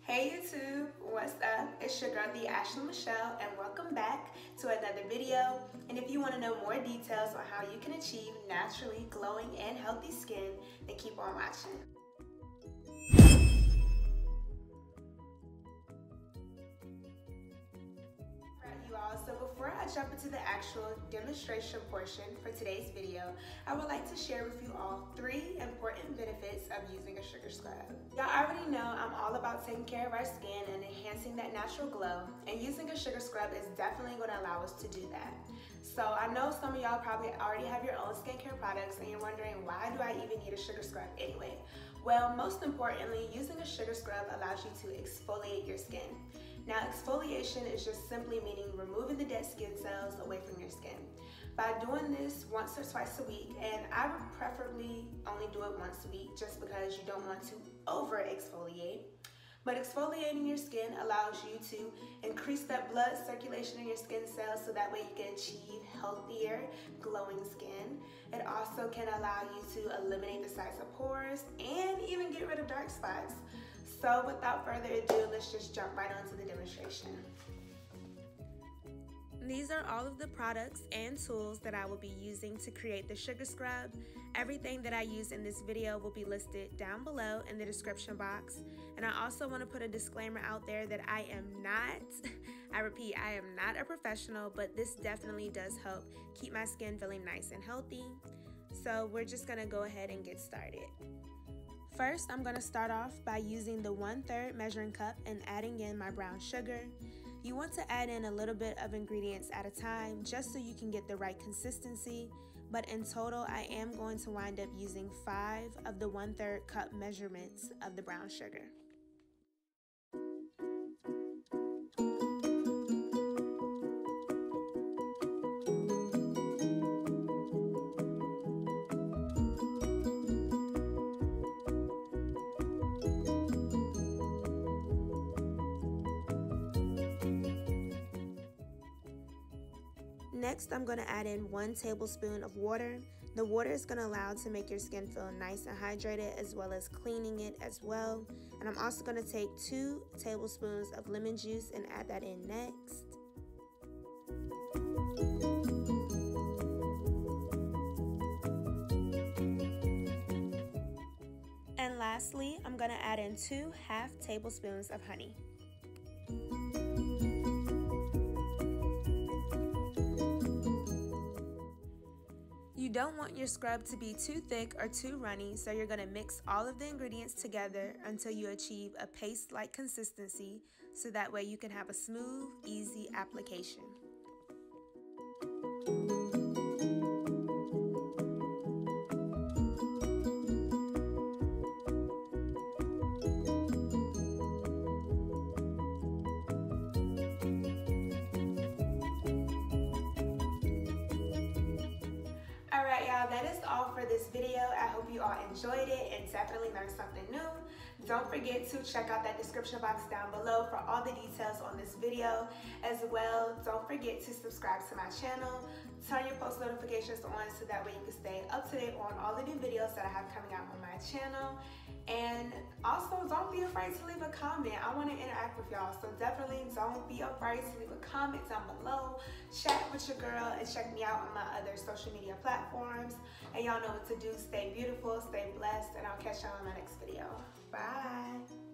Hey YouTube, what's up? It's your girl, the Ashley Michelle, and welcome back to another video. And if you want to know more details on how you can achieve naturally glowing and healthy skin, then keep on watching. So before I jump into the actual demonstration portion for today's video, I would like to share with you all 3 important benefits of using a sugar scrub. Y'all already know I'm all about taking care of our skin and enhancing that natural glow, and using a sugar scrub is definitely going to allow us to do that. So I know some of y'all probably already have your own skincare products and you're wondering, why do I even need a sugar scrub anyway? Well, most importantly, using a sugar scrub allows you to exfoliate your skin. Now, exfoliation is just simply meaning removing the dead skin cells away from your skin. By doing this once or twice a week, and I would preferably only do it once a week just because you don't want to over exfoliate. But exfoliating your skin allows you to increase that blood circulation in your skin cells so that way you can achieve healthier, glowing skin. It also can allow you to eliminate the size of pores and even get rid of dark spots. So without further ado, let's just jump right onto the demonstration. These are all of the products and tools that I will be using to create the sugar scrub. Everything that I use in this video will be listed down below in the description box. And I also want to put a disclaimer out there that I am not, I repeat, I am not a professional, but this definitely does help keep my skin feeling nice and healthy. So we're just going to go ahead and get started. First, I'm going to start off by using the 1/3 measuring cup and adding in my brown sugar. You want to add in a little bit of ingredients at a time just so you can get the right consistency, but in total I am going to wind up using 5 of the 1/3 cup measurements of the brown sugar. Next, I'm going to add in 1 tablespoon of water. The water is going to allow to make your skin feel nice and hydrated, as well as cleaning it as well. And I'm also going to take 2 tablespoons of lemon juice and add that in next. And lastly, I'm going to add in 2 half tablespoons of honey. You don't want your scrub to be too thick or too runny, so you're going to mix all of the ingredients together until you achieve a paste-like consistency, so that way you can have a smooth, easy application. Alright y'all, that is all for this video. I hope you all enjoyed it and definitely learned something new. Don't forget to check out that description box down below for all the details on this video. As well, don't forget to subscribe to my channel. Turn your post notifications on so that way you can stay up to date on all the new videos that I have coming out on my channel. And also, don't be afraid to leave a comment. I want to interact with y'all, so definitely don't be afraid to leave a comment down below. Chat with your girl and check me out on my other social media platforms. And y'all know what to do. Stay beautiful, stay blessed, and I'll catch y'all in my next video. Bye.